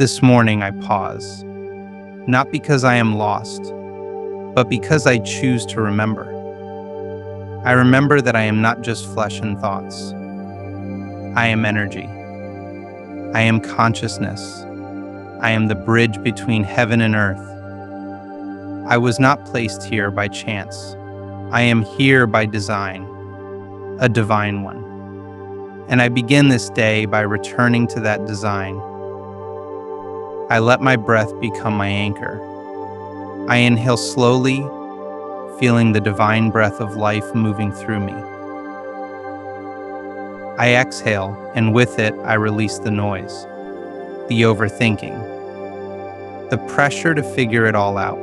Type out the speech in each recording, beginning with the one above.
this morning I pause, not because I am lost, but because I choose to remember. I remember that I am not just flesh and thoughts. I am energy. I am consciousness. I am the bridge between heaven and earth. I was not placed here by chance. I am here by design, a divine one. And I begin this day by returning to that design. I let my breath become my anchor. I inhale slowly, feeling the divine breath of life moving through me. I exhale, and with it, I release the noise, the overthinking, the pressure to figure it all out.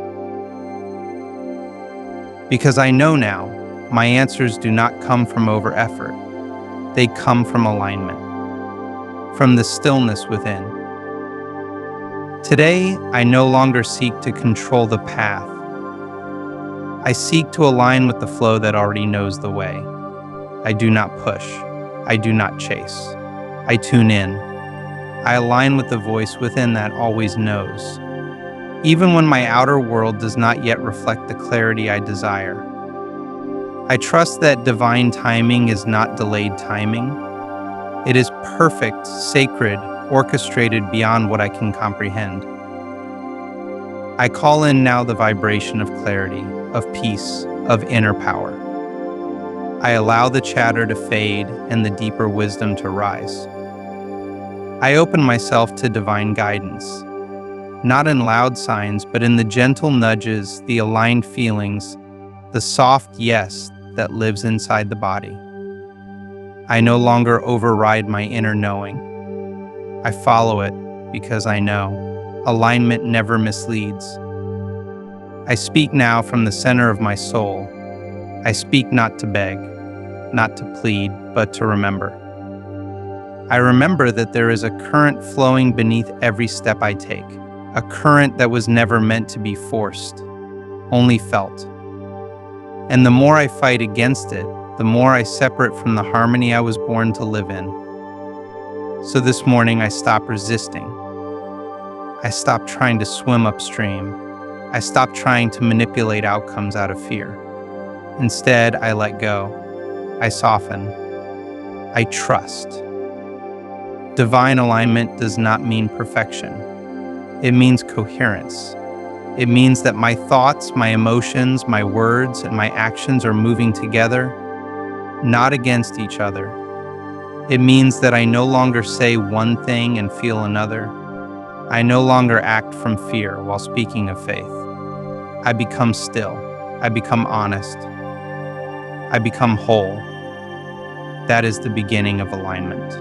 Because I know now, my answers do not come from over effort. They come from alignment, from the stillness within. Today, I no longer seek to control the path. I seek to align with the flow that already knows the way. I do not push. I do not chase. I tune in. I align with the voice within that always knows, even when my outer world does not yet reflect the clarity I desire. I trust that divine timing is not delayed timing. It is perfect, sacred, orchestrated beyond what I can comprehend. I call in now the vibration of clarity, of peace, of inner power. I allow the chatter to fade and the deeper wisdom to rise. I open myself to divine guidance, not in loud signs, but in the gentle nudges, the aligned feelings, the soft yes that lives inside the body. I no longer override my inner knowing. I follow it because I know alignment never misleads. I speak now from the center of my soul. I speak not to beg, not to plead, but to remember. I remember that there is a current flowing beneath every step I take, a current that was never meant to be forced, only felt. And the more I fight against it, the more I separate from the harmony I was born to live in. So this morning I stop resisting. I stop trying to swim upstream. I stop trying to manipulate outcomes out of fear. Instead, I let go. I soften. I trust. Divine alignment does not mean perfection. It means coherence. It means that my thoughts, my emotions, my words, and my actions are moving together, not against each other. It means that I no longer say one thing and feel another. I no longer act from fear while speaking of faith. I become still. I become honest. I become whole. That is the beginning of alignment.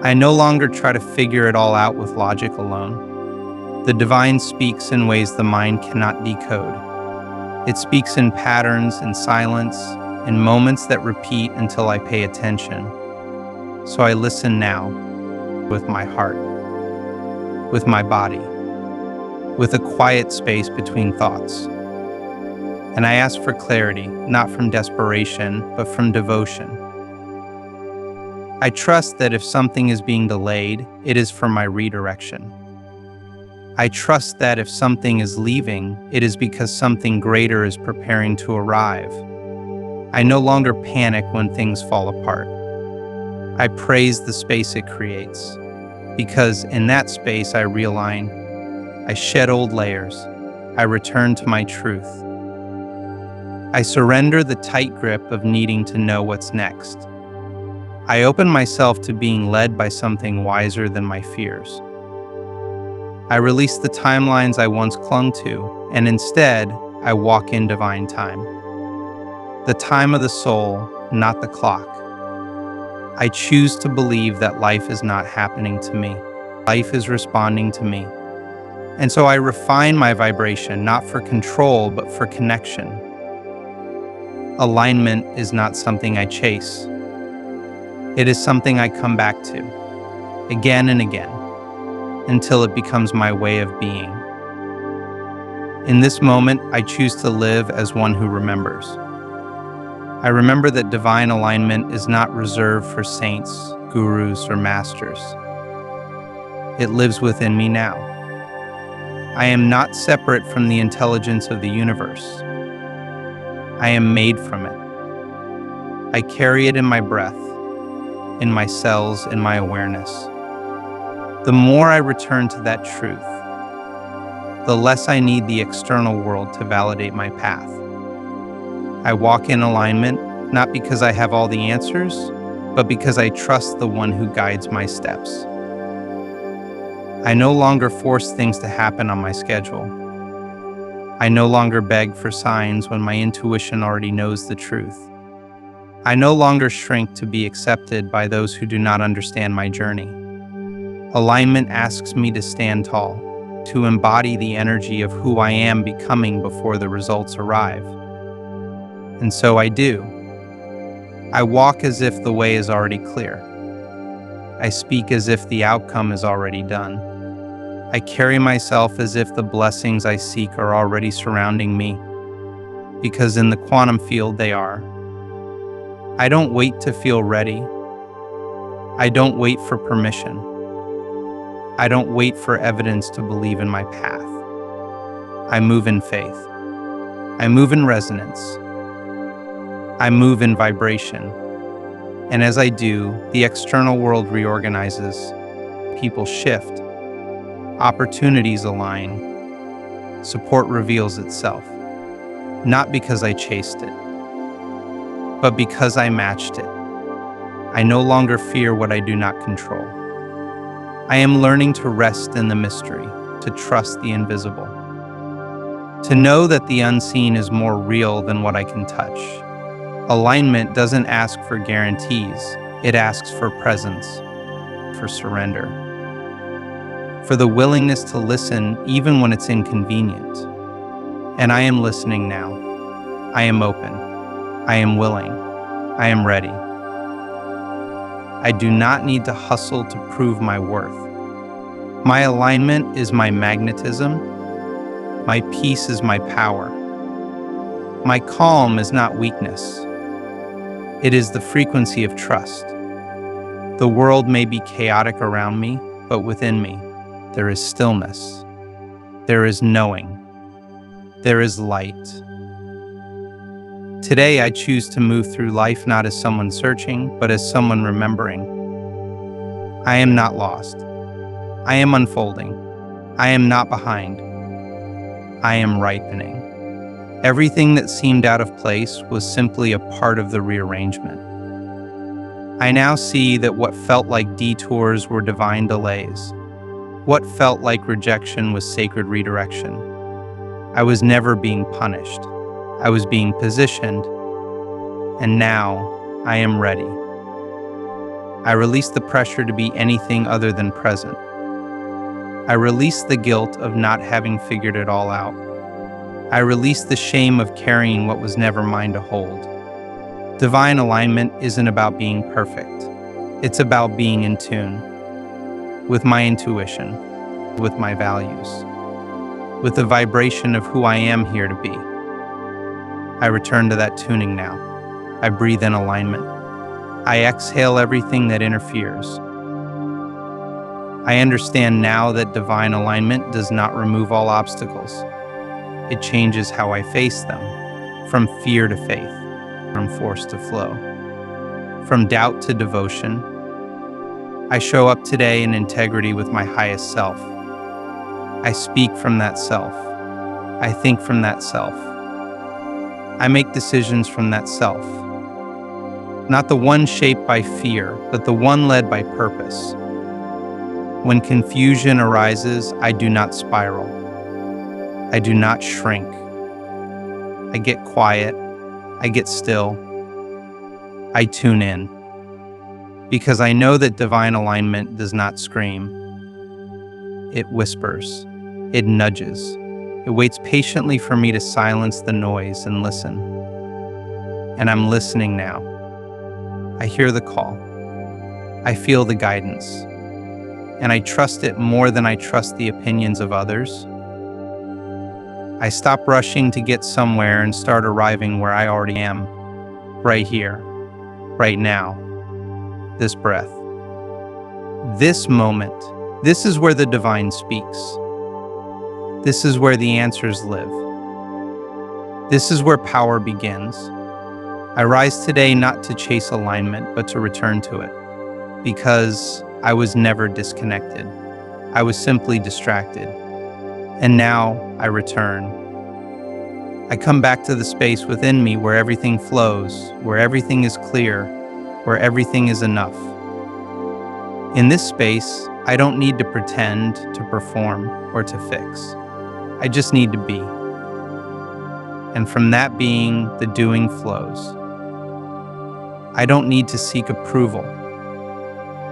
I no longer try to figure it all out with logic alone. The divine speaks in ways the mind cannot decode. It speaks in patterns, in silence, in moments that repeat until I pay attention. So I listen now with my heart, with my body, with a quiet space between thoughts. And I ask for clarity, not from desperation, but from devotion. I trust that if something is being delayed, it is for my redirection. I trust that if something is leaving, it is because something greater is preparing to arrive. I no longer panic when things fall apart. I praise the space it creates, because in that space I realign. I shed old layers. I return to my truth. I surrender the tight grip of needing to know what's next. I open myself to being led by something wiser than my fears. I release the timelines I once clung to, and instead, I walk in divine time. The time of the soul, not the clock. I choose to believe that life is not happening to me. Life is responding to me. And so I refine my vibration, not for control, but for connection. Alignment is not something I chase. It is something I come back to, again and again, until it becomes my way of being. In this moment, I choose to live as one who remembers. I remember that divine alignment is not reserved for saints, gurus, or masters. It lives within me now. I am not separate from the intelligence of the universe. I am made from it. I carry it in my breath, in my cells, in my awareness. The more I return to that truth, the less I need the external world to validate my path. I walk in alignment, not because I have all the answers, but because I trust the one who guides my steps. I no longer force things to happen on my schedule. I no longer beg for signs when my intuition already knows the truth. I no longer shrink to be accepted by those who do not understand my journey. Alignment asks me to stand tall, to embody the energy of who I am becoming before the results arrive. And so I do. I walk as if the way is already clear. I speak as if the outcome is already done. I carry myself as if the blessings I seek are already surrounding me, because in the quantum field they are. I don't wait to feel ready. I don't wait for permission. I don't wait for evidence to believe in my path. I move in faith. I move in resonance. I move in vibration. And as I do, the external world reorganizes. People shift. Opportunities align. Support reveals itself. Not because I chased it, but because I matched it. I no longer fear what I do not control. I am learning to rest in the mystery, to trust the invisible, to know that the unseen is more real than what I can touch. Alignment doesn't ask for guarantees, it asks for presence, for surrender, for the willingness to listen even when it's inconvenient. And I am listening now. I am open. I am willing. I am ready. I do not need to hustle to prove my worth. My alignment is my magnetism. My peace is my power. My calm is not weakness. It is the frequency of trust. The world may be chaotic around me, but within me, there is stillness. There is knowing. There is light. Today, I choose to move through life not as someone searching, but as someone remembering. I am not lost. I am unfolding. I am not behind. I am ripening. Everything that seemed out of place was simply a part of the rearrangement. I now see that what felt like detours were divine delays. What felt like rejection was sacred redirection. I was never being punished. I was being positioned, and now I am ready. I release the pressure to be anything other than present. I release the guilt of not having figured it all out. I release the shame of carrying what was never mine to hold. Divine alignment isn't about being perfect. It's about being in tune with my intuition, with my values, with the vibration of who I am here to be. I return to that tuning now. I breathe in alignment. I exhale everything that interferes. I understand now that divine alignment does not remove all obstacles. It changes how I face them, from fear to faith, from force to flow, from doubt to devotion. I show up today in integrity with my highest self. I speak from that self. I think from that self. I make decisions from that self. Not the one shaped by fear, but the one led by purpose. When confusion arises, I do not spiral. I do not shrink. I get quiet. I get still. I tune in. Because I know that divine alignment does not scream. It whispers. It nudges. It waits patiently for me to silence the noise and listen. And I'm listening now. I hear the call. I feel the guidance. And I trust it more than I trust the opinions of others. I stop rushing to get somewhere and start arriving where I already am. Right here. Right now. This breath. This moment. This is where the divine speaks. This is where the answers live. This is where power begins. I rise today not to chase alignment, but to return to it. Because I was never disconnected. I was simply distracted. And now I return. I come back to the space within me where everything flows, where everything is clear, where everything is enough. In this space, I don't need to pretend, to perform, or to fix. I just need to be. And from that being, the doing flows. I don't need to seek approval.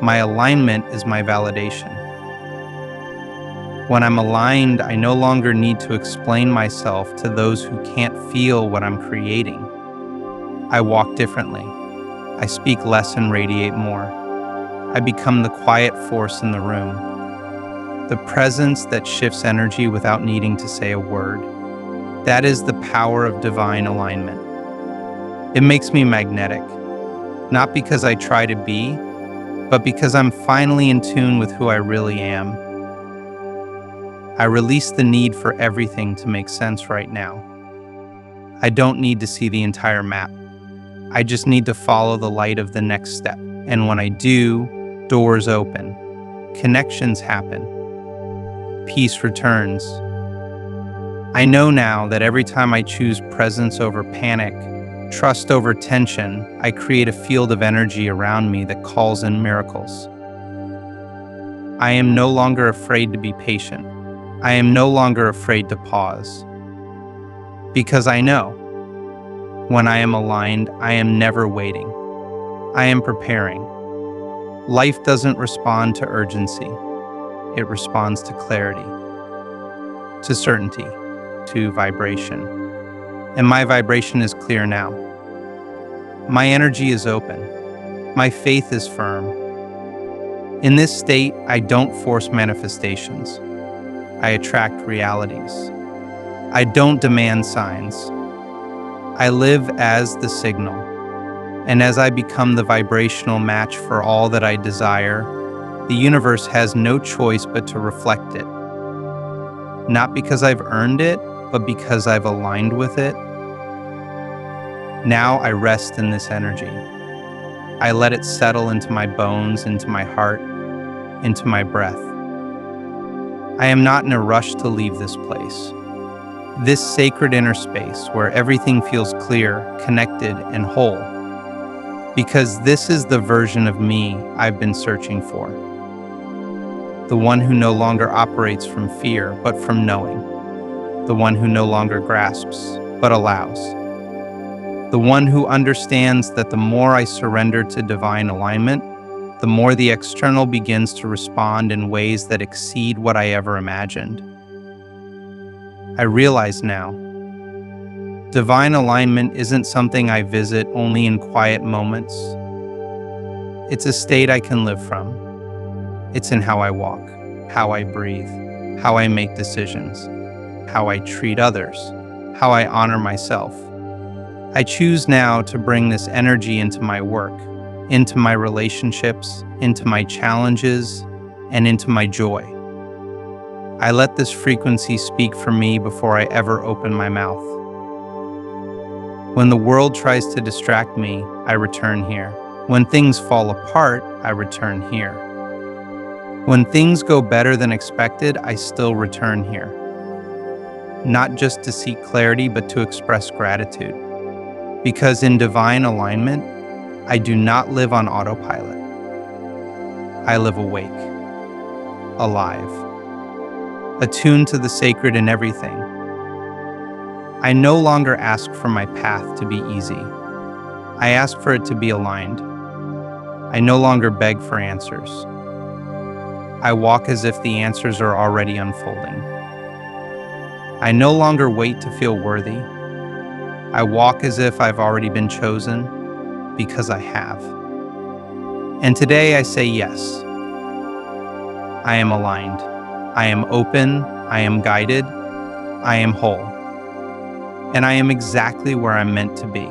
My alignment is my validation. When I'm aligned, I no longer need to explain myself to those who can't feel what I'm creating. I walk differently. I speak less and radiate more. I become the quiet force in the room. The presence that shifts energy without needing to say a word. That is the power of divine alignment. It makes me magnetic, not because I try to be, but because I'm finally in tune with who I really am. I release the need for everything to make sense right now. I don't need to see the entire map. I just need to follow the light of the next step. And when I do, doors open, connections happen, peace returns. I know now that every time I choose presence over panic, trust over tension, I create a field of energy around me that calls in miracles. I am no longer afraid to be patient. I am no longer afraid to pause. Because I know, when I am aligned, I am never waiting. I am preparing. Life doesn't respond to urgency. It responds to clarity, to certainty, to vibration. And my vibration is clear now. My energy is open. My faith is firm. In this state, I don't force manifestations. I attract realities. I don't demand signs. I live as the signal. And as I become the vibrational match for all that I desire, the universe has no choice but to reflect it. Not because I've earned it, but because I've aligned with it. Now I rest in this energy. I let it settle into my bones, into my heart, into my breath. I am not in a rush to leave this place. This sacred inner space where everything feels clear, connected, and whole. Because this is the version of me I've been searching for. The one who no longer operates from fear, but from knowing. The one who no longer grasps, but allows. The one who understands that the more I surrender to divine alignment, the more the external begins to respond in ways that exceed what I ever imagined. I realize now, divine alignment isn't something I visit only in quiet moments. It's a state I can live from. It's in how I walk, how I breathe, how I make decisions, how I treat others, how I honor myself. I choose now to bring this energy into my work, into my relationships, into my challenges, and into my joy. I let this frequency speak for me before I ever open my mouth. When the world tries to distract me, I return here. When things fall apart, I return here. When things go better than expected, I still return here. Not just to seek clarity, but to express gratitude. Because in divine alignment, I do not live on autopilot. I live awake, alive, attuned to the sacred in everything. I no longer ask for my path to be easy. I ask for it to be aligned. I no longer beg for answers. I walk as if the answers are already unfolding. I no longer wait to feel worthy. I walk as if I've already been chosen, because I have. And today I say yes. I am aligned. I am open. I am guided. I am whole. And I am exactly where I'm meant to be.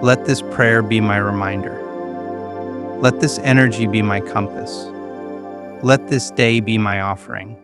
Let this prayer be my reminder. Let this energy be my compass. Let this day be my offering.